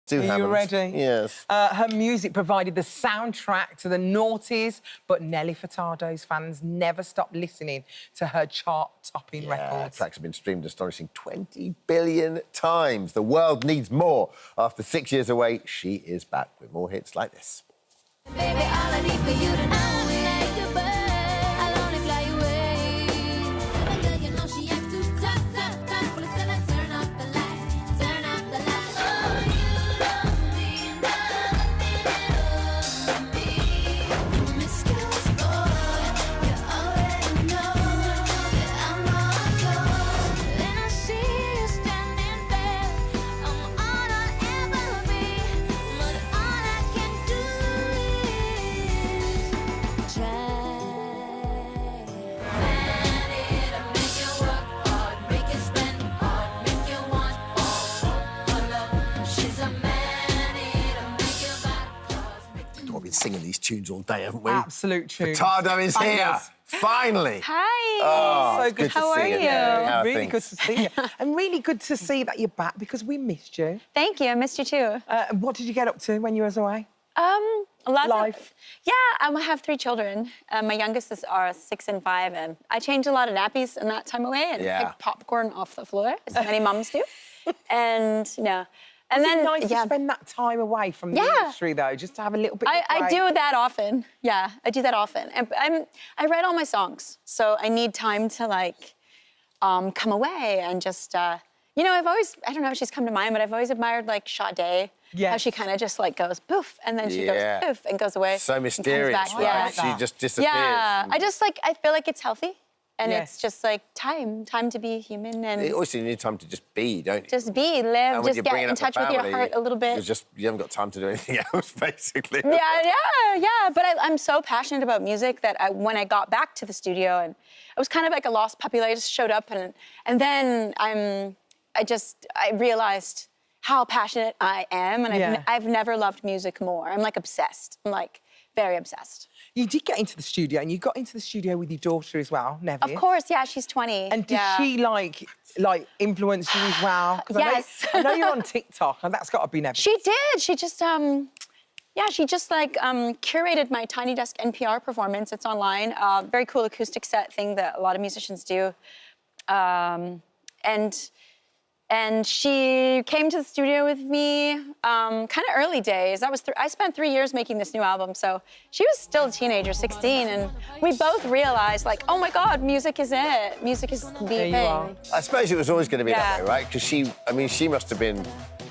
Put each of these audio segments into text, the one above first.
Are you ready? Yes. Her music provided the soundtrack to the noughties, but Nelly Furtado's fans never stopped listening to her chart-topping records. Tracks have been streamed an astonishing 20 billion times. The world needs more. After 6 years away, she is back with more hits like this. Baby, all I need for you to know is like a bird. I'll only fly away. And girl, you know she acts too tough, tough, tough. But instead I turn off the lights, turn off the lights. Oh, you love me, nothing at me. Promiscuous boy, you already know that I'm all yours. Then I see you standing there. I'm all I'll ever be, but all I can do is try. Man, it'll make you work hard, make you spend hard, make you want more love. She's a man, it'll make you back cause, make you We've been singing these tunes all day, haven't we? Absolute tune. Furtado is here. Bangers. Finally. Hi. Oh, So it's good. to How see are you? How are Really things? good to see you. And really good to see that you're back because we missed you. Thank you. I missed you too. What did you get up to when you was away? Lots Life. I have 3 children. My youngest are 6 and 5, and I changed a lot of nappies in that time away and Yeah. picked popcorn off the floor, as many mums do. And and Is then it nice to spend that time away from the industry, though, just to have a little bit of I break? do that often. Yeah, I do that often. And I write all my songs, so I need time to come away and just I've always, I don't know if she's come to mind, but I've always admired like Sade. Yes. How she kind of just like goes poof, and then she goes poof and goes away. So and comes mysterious, back. right? Yeah. She just disappears. Yeah, and I feel like it's healthy, and Yes. it's just like time to be human and Also, you need time to just be, don't you? just be, live, And when just you're get bringing in up the touch with your family, heart a little bit. you haven't got time to do anything else, basically. Yeah. But I'm so passionate about music that when I got back to the studio, and I was kind of like a lost puppy. Like I just showed up, and then I realized how passionate I am, and I've never loved music more. I'm like obsessed. I'm like very obsessed. You did get into the studio, and you got into the studio with your daughter as well, Nevi. Of course, yeah. She's 20. And did she like influence you as well? 'Cause Yes. I know you're on TikTok, and that's got to be Nevi. She did. She just curated my Tiny Desk NPR performance. It's online. Very cool acoustic set thing that a lot of musicians do. And she came to the studio with me kind of early days. I spent 3 years making this new album, so she was still a teenager, 16, and we both realized, like, oh my God, music is it. Music is the thing. I suppose it was always going to be that Yeah. way, right? Because she must have been...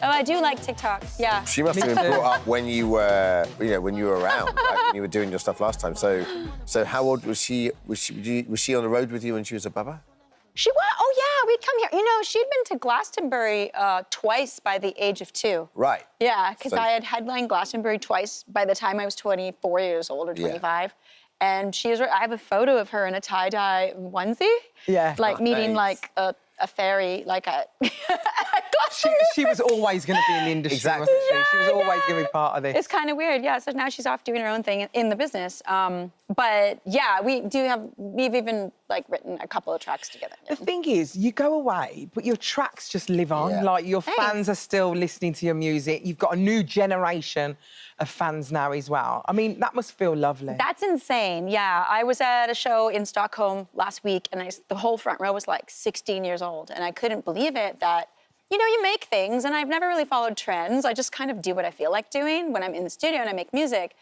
Oh, I do like TikTok, yeah. She must have been brought up when you were, when you were around, right? When you were doing your stuff last time. So how old was she? Was she on the road with you when she was a baba? She was, oh yeah, we'd come here. She'd been to Glastonbury twice by the age of 2. Right. Yeah, because So- I had headlined Glastonbury twice by the time I was 24 years old or 25. And I have a photo of her in a tie-dye onesie. Yeah. Like meeting Thanks. like a fairy, like a... She was always going to be in the industry, Exactly. wasn't she? She was always going to be part of this. It's kind of weird, yeah. So now she's off doing her own thing in the business. But yeah, we've even like written a couple of tracks together. The thing is, you go away, but your tracks just live on. Yeah. Like, your Thanks. fans are still listening to your music. You've got a new generation of fans now as well. I mean, that must feel lovely. That's insane, yeah. I was at a show in Stockholm last week, and the whole front row was like 16 years old, and I couldn't believe it that, you make things, and I've never really followed trends. I just kind of do what I feel like doing when I'm in the studio and I make music.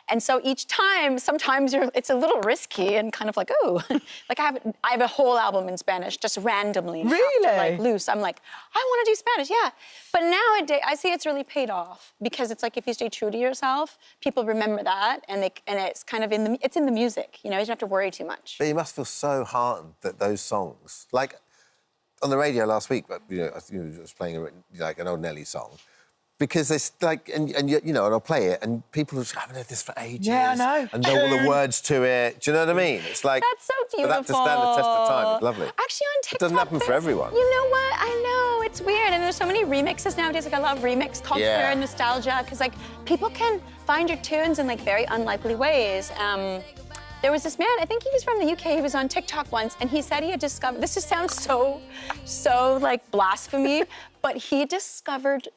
And so each time, sometimes it's a little risky and kind of like, oh, like I have a whole album in Spanish just randomly. Really? Like loose. I'm like, I want to do Spanish, yeah. But nowadays, I see it's really paid off because it's like if you stay true to yourself, people remember that, and it's kind of in the music. You don't have to worry too much. But you must feel so heartened that those songs, like on the radio last week, but I was playing like an old Nelly song. Because it's like, and I'll play it, and people just haven't heard this for ages. Yeah, I know. And know all the words to it. Do you know what I mean? It's like... That's so beautiful. For that to stand the test of time, it's lovely. Actually, on TikTok... It doesn't happen for everyone. You know what? I know, it's weird. And there's so many remixes nowadays. Like, I love remix culture and nostalgia, because, like, people can find your tunes in, like, very unlikely ways. There was this man, I think he was from the UK, he was on TikTok once, and he said he had discovered... This just sounds so, like, blasphemy, but he discovered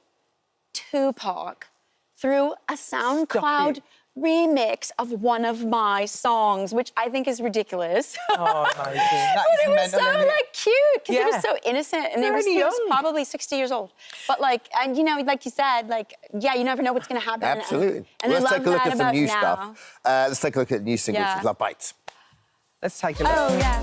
Tupac threw a SoundCloud remix of one of my songs, which I think is ridiculous. Oh, amazing. That But is it was mental, so isn't it? like cute because it Yeah. was so innocent, and They're he was only young. probably 60 years old. But like, and you know, like you said, like yeah, you never know what's gonna happen. Absolutely. And Well, I let's love take a look that at some about new now. stuff. Let's take a look at the new single, which Yeah. is Love Bites. Let's take a look. Oh yeah.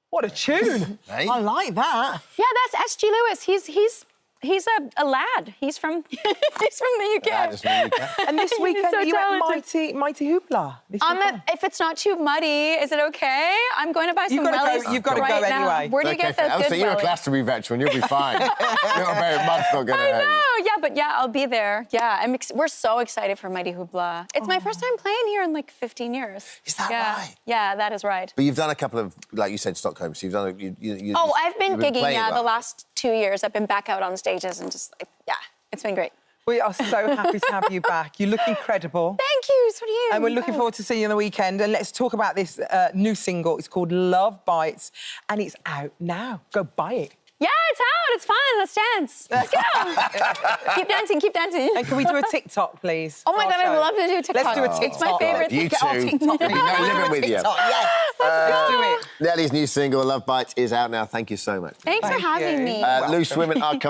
What a tune. Hey? I like that. Yeah, that's S.G. Lewis. He's a lad. He's from he's from the UK. That is really good. And this He's weekend, so are you at talented. Mighty Hoopla? This weekend? If it's not too muddy, is it okay? I'm going to buy some You've gotta go- wellies you've gotta go right now. anyway. Where do you get the good So you're a wellies? Glastonbury veteran, you'll be fine. Little bit of mud's not going to I hurt you. know, yeah, but yeah, I'll be there. Yeah, we're so excited for Mighty Hoopla. It's my first time playing here in like 15 years. Is that yeah. right? Yeah, that is right. But you've done a couple of, like you said, Stockholm, so you've done a... Oh, I've been gigging, playing yeah, a lot. the last 2 years. I've been back out on stages and just like, yeah, it's been great. We are so happy to have you back. You look incredible. Thank you, so do you. And we're looking forward to seeing you on the weekend. And let's talk about this new single. It's called Love Bites, and it's out now. Go buy it. Yeah, it's out. It's fun. Let's dance. Let's go. Keep dancing. Keep dancing. And can we do a TikTok, please? Oh my for God, our I'd show? love to do a TikTok. Let's do a Oh, TikTok. It's my favorite You Get our two. TikTok. You know, living with you. TikTok, yes. Let's do it. Nelly's new single, Love Bites, is out now. Thank you so much. Thanks for Thank having you. me. Loose Women are coming.